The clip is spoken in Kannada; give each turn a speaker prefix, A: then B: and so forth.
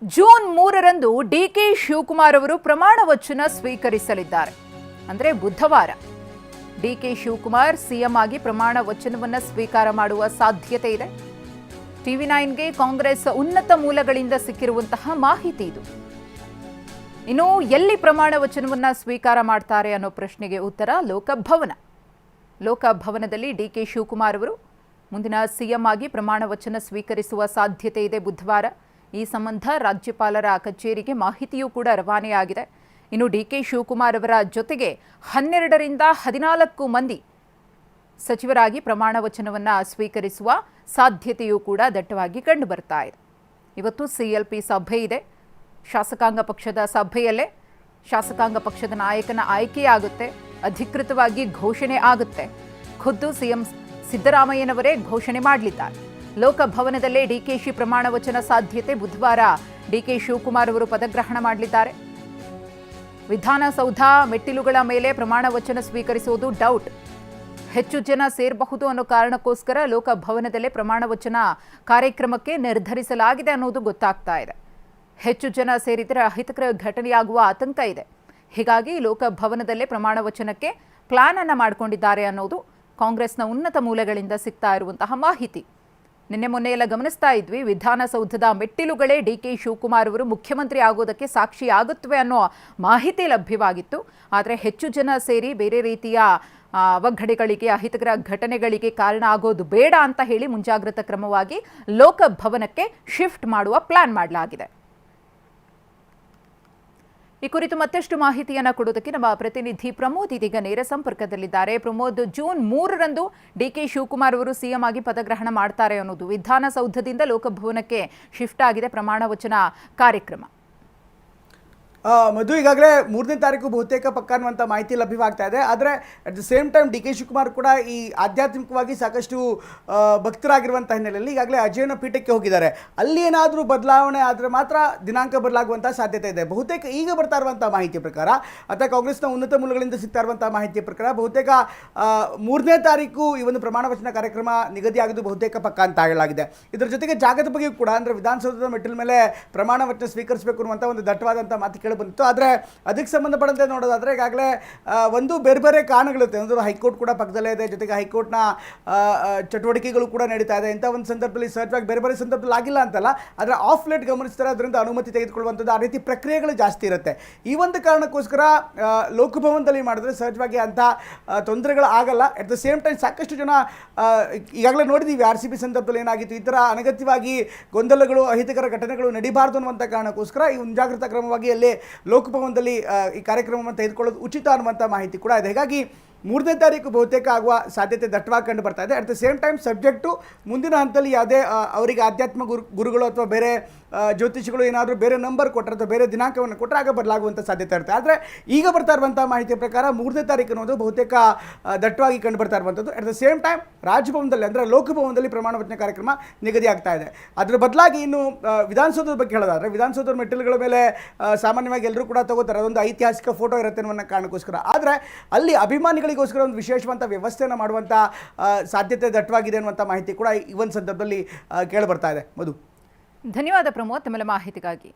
A: ಜೂನ್ 3ರಂದು ಡಿಕೆ ಶಿವಕುಮಾರ್ ಅವರು ಪ್ರಮಾಣ ವಚನ ಸ್ವೀಕರಿಸಲಿದ್ದಾರೆ. ಅಂದರೆ ಬುಧವಾರ ಡಿಕೆ ಶಿವಕುಮಾರ್ ಸಿಎಂ ಆಗಿ ಪ್ರಮಾಣ ವಚನವನ್ನು ಸ್ವೀಕಾರ ಮಾಡುವ ಸಾಧ್ಯತೆ ಇದೆ. ಟಿವಿ9ಗೆ ಕಾಂಗ್ರೆಸ್ ಉನ್ನತ ಮೂಲಗಳಿಂದ ಸಿಕ್ಕಿರುವಂತಹ ಮಾಹಿತಿ ಇದು. ಇನ್ನು ಎಲ್ಲಿ ಪ್ರಮಾಣ ವಚನವನ್ನು ಸ್ವೀಕಾರ ಮಾಡ್ತಾರೆ ಅನ್ನೋ ಪ್ರಶ್ನೆಗೆ ಉತ್ತರ ಲೋಕಭವನದಲ್ಲಿ ಡಿಕೆ ಶಿವಕುಮಾರ್ ಅವರು ಮುಂದಿನ ಸಿಎಂ ಆಗಿ ಪ್ರಮಾಣ ವಚನ ಸ್ವೀಕರಿಸುವ ಸಾಧ್ಯತೆ ಇದೆ ಬುಧವಾರ. ಈ ಸಂಬಂಧ ರಾಜ್ಯಪಾಲರ ಕಚೇರಿಗೆ ಮಾಹಿತಿಯೂ ಕೂಡ ರವಾನೆಯಾಗಿದೆ. ಇನ್ನು ಡಿಕೆ ಶಿವಕುಮಾರ್ ಅವರ ಜೊತೆಗೆ 12ರಿಂದ 14 ಮಂದಿ ಸಚಿವರಾಗಿ ಪ್ರಮಾಣ ವಚನವನ್ನು ಸ್ವೀಕರಿಸುವ ಸಾಧ್ಯತೆಯೂ ಕೂಡ ದಟ್ಟವಾಗಿ ಕಂಡುಬರ್ತಾ ಇದೆ. ಇವತ್ತು ಸಿಎಲ್ಪಿ ಸಭೆ ಇದೆ. ಶಾಸಕಾಂಗ ಪಕ್ಷದ ಸಭೆಯಲ್ಲೇ ಶಾಸಕಾಂಗ ಪಕ್ಷದ ನಾಯಕನ ಆಯ್ಕೆಯಾಗುತ್ತೆ, ಅಧಿಕೃತವಾಗಿ ಘೋಷಣೆ ಆಗುತ್ತೆ. ಖುದ್ದು ಸಿಎಂ ಸಿದ್ದರಾಮಯ್ಯನವರೇ ಘೋಷಣೆ ಮಾಡಲಿದ್ದಾರೆ. ಲೋಕಭವನದಲ್ಲೇ ಡಿಕೆಶಿ ಪ್ರಮಾಣ ವಚನ ಸಾಧ್ಯತೆ. ಬುಧವಾರ ಡಿಕೆ ಶಿವಕುಮಾರ್ ಅವರು ಪದಗ್ರಹಣ ಮಾಡಲಿದ್ದಾರೆ. ವಿಧಾನಸೌಧ ಮೆಟ್ಟಿಲುಗಳ ಮೇಲೆ ಪ್ರಮಾಣ ವಚನ ಸ್ವೀಕರಿಸುವುದು ಡೌಟ್. ಹೆಚ್ಚು ಜನ ಸೇರಬಹುದು ಅನ್ನೋ ಕಾರಣಕ್ಕೋಸ್ಕರ ಲೋಕಭವನದಲ್ಲೇ ಪ್ರಮಾಣ ವಚನ ಕಾರ್ಯಕ್ರಮಕ್ಕೆ ನಿರ್ಧರಿಸಲಾಗಿದೆ ಅನ್ನೋದು ಗೊತ್ತಾಗ್ತಾ ಇದೆ. ಹೆಚ್ಚು ಜನ ಸೇರಿದರೆ ಅಹಿತಕರ ಘಟನೆಯಾಗುವ ಆತಂಕ ಇದೆ. ಹೀಗಾಗಿ ಲೋಕಭವನದಲ್ಲೇ ಪ್ರಮಾಣ ವಚನಕ್ಕೆ ಪ್ಲಾನ್ ಅನ್ನು ಮಾಡಿಕೊಂಡಿದ್ದಾರೆ ಅನ್ನೋದು ಕಾಂಗ್ರೆಸ್ನ ಉನ್ನತ ಮೂಲಗಳಿಂದ ಸಿಗ್ತಾ ಇರುವಂತಹ ಮಾಹಿತಿ. ನಿನ್ನೆ ಮೊನ್ನೆ ಎಲ್ಲ ಗಮನಿಸ್ತಾ ಇದ್ವಿ, ವಿಧಾನಸೌಧದ ಮೆಟ್ಟಿಲುಗಳೇ ಡಿಕೆ ಶಿವಕುಮಾರ್ ಅವರು ಮುಖ್ಯಮಂತ್ರಿ ಆಗೋದಕ್ಕೆ ಸಾಕ್ಷಿಯಾಗುತ್ತವೆ ಅನ್ನೋ ಮಾಹಿತಿ ಲಭ್ಯವಾಗಿತ್ತು. ಆದರೆ ಹೆಚ್ಚು ಜನ ಸೇರಿ ಬೇರೆ ರೀತಿಯ ಅವಘಡಗಳಿಗೆ, ಅಹಿತಕರ ಘಟನೆಗಳಿಗೆ ಕಾರಣ ಆಗೋದು ಬೇಡ ಅಂತ ಹೇಳಿ ಮುಂಜಾಗ್ರತಾ ಕ್ರಮವಾಗಿ ಲೋಕಭವನಕ್ಕೆ ಶಿಫ್ಟ್ ಮಾಡುವ ಪ್ಲಾನ್ ಮಾಡಲಾಗಿದೆ. ಈ ಕುರಿತು ಮತ್ತಷ್ಟು ಮಾಹಿತಿಯನ್ನು ಕೊಡೋದಕ್ಕೆ ನಮ್ಮ ಪ್ರತಿನಿಧಿ ಪ್ರಮೋದ್ ಇದೀಗ ನೇರ ಸಂಪರ್ಕದಲ್ಲಿದ್ದಾರೆ. ಪ್ರಮೋದ್, ಜೂನ್ 3ರಂದು ಡಿಕೆ ಶಿವಕುಮಾರ್ ಅವರು ಸಿಎಂ ಆಗಿ ಪದಗ್ರಹಣ ಮಾಡ್ತಾರೆ ಅನ್ನೋದು ವಿಧಾನಸೌಧದಿಂದ ಲೋಕಭವನಕ್ಕೆ ಶಿಫ್ಟ್ ಆಗಿದೆ ಪ್ರಮಾಣ ವಚನ ಕಾರ್ಯಕ್ರಮ.
B: ಮಧು, ಈಗಾಗಲೇ 3ನೇ ತಾರೀಕು ಬಹುತೇಕ ಪಕ್ಕ ಅನ್ನುವಂಥ ಮಾಹಿತಿ ಲಭ್ಯವಾಗ್ತಾ ಇದೆ. ಆದರೆ at the same time D K Shivakumar ಕೂಡ ಈ ಆಧ್ಯಾತ್ಮಿಕವಾಗಿ ಸಾಕಷ್ಟು ಭಕ್ತರಾಗಿರುವಂಥ ಹಿನ್ನೆಲೆಯಲ್ಲಿ ಈಗಾಗಲೇ ಅಜಯನ ಪೀಠಕ್ಕೆ ಹೋಗಿದ್ದಾರೆ. ಅಲ್ಲಿ ಏನಾದರೂ ಬದಲಾವಣೆ ಆದರೆ ಮಾತ್ರ ದಿನಾಂಕ ಬದಲಾಗುವಂಥ ಸಾಧ್ಯತೆ ಇದೆ. ಬಹುತೇಕ ಈಗ ಬರ್ತಾ ಇರುವಂಥ ಮಾಹಿತಿ ಪ್ರಕಾರ ಅಥವಾ ಕಾಂಗ್ರೆಸ್ನ ಉನ್ನತ ಮೂಲಗಳಿಂದ ಸಿಗ್ತಾ ಇರುವಂಥ ಮಾಹಿತಿಯ ಪ್ರಕಾರ ಬಹುತೇಕ 3ನೇ ತಾರೀಕು ಈ ಒಂದು ಪ್ರಮಾಣ ವಚನ ಕಾರ್ಯಕ್ರಮ ನಿಗದಿಯಾಗೋದು ಬಹುತೇಕ ಪಕ್ಕ ಅಂತ ಹೇಳಲಾಗಿದೆ. ಇದರ ಜೊತೆಗೆ ಜಾಗದ ಬಗ್ಗೆಯೂ ಕೂಡ, ಅಂದರೆ ವಿಧಾನಸೌಧದ ಮೆಟ್ಟಿಲ ಮೇಲೆ ಪ್ರಮಾಣ ವಚನ ಸ್ವೀಕರಿಸಬೇಕು ಅನ್ನುವಂಥ ಒಂದು ದಟ್ಟವಾದಂಥ ಮಾತು ಬಂದಿತ್ತು. ಆದರೆ ಅದಕ್ಕೆ ಸಂಬಂಧಪಟ್ಟಂತೆ ನೋಡೋದಾದರೆ ಈಗಾಗಲೇ ಒಂದು ಬೇರೆ ಬೇರೆ ಕಾರಣಗಳಿರುತ್ತೆ. ಒಂದು ಹೈಕೋರ್ಟ್ ಕೂಡ ಪಕ್ಕದಲ್ಲೇ ಇದೆ, ಜೊತೆಗೆ ಹೈಕೋರ್ಟ್ನ ಚಟುವಟಿಕೆಗಳು ಕೂಡ ನಡೀತಾ ಇದೆ. ಇಂಥ ಒಂದು ಸಂದರ್ಭದಲ್ಲಿ ಸಹಜವಾಗಿ ಬೇರೆ ಬೇರೆ ಸಂದರ್ಭದಲ್ಲಿ ಆಗಿಲ್ಲ ಅಂತಲ್ಲ, ಆದರೆ ಆಫ್ ಲೇಟ್ ಗಮನಿಸ್ತಾರೆ, ಅದರಿಂದ ಅನುಮತಿ ತೆಗೆದುಕೊಳ್ಳುವಂಥದ್ದು ಆ ರೀತಿ ಪ್ರಕ್ರಿಯೆಗಳು ಜಾಸ್ತಿ ಇರುತ್ತೆ. ಈ ಒಂದು ಕಾರಣಕ್ಕೋಸ್ಕರ ಲೋಕಭವನದಲ್ಲಿ ಮಾಡಿದ್ರೆ ಸಹಜವಾಗಿ ಅಂಥ ತೊಂದರೆಗಳು ಆಗಲ್ಲ. ಅಟ್ ದ ಸೇಮ್ ಟೈಮ್ ಸಾಕಷ್ಟು ಜನ ಈಗಾಗಲೇ ನೋಡಿದ್ದೀವಿ RCB ಸಂದರ್ಭದಲ್ಲಿ ಏನಾಗಿತ್ತು, ಈ ಥರ ಅನಗತ್ಯವಾಗಿ ಗೊಂದಲಗಳು, ಅಹಿತಕರ ಘಟನೆಗಳು ನಡೀಬಾರ್ದು ಅನ್ನುವಂಥ ಕಾರಣಕ್ಕೋಸ್ಕರ ಈ ಮುಂಜಾಗ್ರತಾ ಕ್ರಮವಾಗಿ ಅಲ್ಲಿ ಲೋಕಭವನದಲ್ಲಿ ಈ ಕಾರ್ಯಕ್ರಮವನ್ನು ತೆಗೆದುಕೊಳ್ಳೋದು ಉಚಿತ ಅನ್ನುವಂಥ ಮಾಹಿತಿ ಕೂಡ ಇದೆ. ಹೀಗಾಗಿ 3ನೇ ತಾರೀಕು ಬಹುತೇಕ ಆಗುವ ಸಾಧ್ಯತೆ ದಟ್ಟವಾಗಿ ಕಂಡು ಬರ್ತಾ ಇದೆ. At the same time subject ಮುಂದಿನ ಹಂತದಲ್ಲಿ ಯಾವುದೇ ಅವರಿಗೆ ಆಧ್ಯಾತ್ಮ ಗುರುಗಳು ಅಥವಾ ಬೇರೆ ಜ್ಯೋತಿಷಿಗಳು ಏನಾದರೂ ಬೇರೆ ನಂಬರ್ ಕೊಟ್ಟರೆ ಅಥವಾ ಬೇರೆ ದಿನಾಂಕವನ್ನು ಕೊಟ್ಟರೆ ಆಗ ಬದಲಾಗುವಂಥ ಸಾಧ್ಯತೆ ಇರುತ್ತೆ. ಆದರೆ ಈಗ ಬರ್ತಾ ಇರುವಂಥ ಮಾಹಿತಿಯ ಪ್ರಕಾರ 3ನೇ ತಾರೀಕು ಅನ್ನೋದು ಬಹುತೇಕ ದಟ್ಟವಾಗಿ ಕಂಡು ಬರ್ತಾ ಇರುವಂಥದ್ದು. ಅಟ್ ದ ಸೇಮ್ ಟೈಮ್ ರಾಜಭವನದಲ್ಲಿ, ಅಂದರೆ ಲೋಕಭವನದಲ್ಲಿ ಪ್ರಮಾಣ ವಚನ ಕಾರ್ಯಕ್ರಮ ನಿಗದಿ ಆಗ್ತಾ ಇದೆ. ಅದರ ಬದಲಾಗಿ ಇನ್ನು ವಿಧಾನಸೌಧದ ಬಗ್ಗೆ ಹೇಳೋದಾದರೆ, ವಿಧಾನಸೌಧದ ಮೆಟ್ಟಿಲುಗಳ ಮೇಲೆ ಸಾಮಾನ್ಯವಾಗಿ ಎಲ್ಲರೂ ಕೂಡ ತಗೋತಾರೆ, ಅದೊಂದು ಐತಿಹಾಸಿಕ ಫೋಟೋ ಇರುತ್ತೆ ಅನ್ನೋ ಕಾರಣಕ್ಕೋಸ್ಕರ. ಆದರೆ ಅಲ್ಲಿ ಅಭಿಮಾನಿಗಳಿಗೋಸ್ಕರ ಒಂದು ವಿಶೇಷವಂತ ವ್ಯವಸ್ಥೆಯನ್ನು ಮಾಡುವಂಥ ಸಾಧ್ಯತೆ ದಟ್ಟವಾಗಿದೆ ಅನ್ನುವಂಥ ಮಾಹಿತಿ ಕೂಡ ಈ ಒಂದು ಸಂದರ್ಭದಲ್ಲಿ ಕೇಳಿಬರ್ತಾ ಇದೆ. ಮಧು,
A: ಧನ್ಯವಾದ ಪ್ರಮೋದ್, ತಮ್ಮ ಮಾಹಿತಿಗಾಗಿ.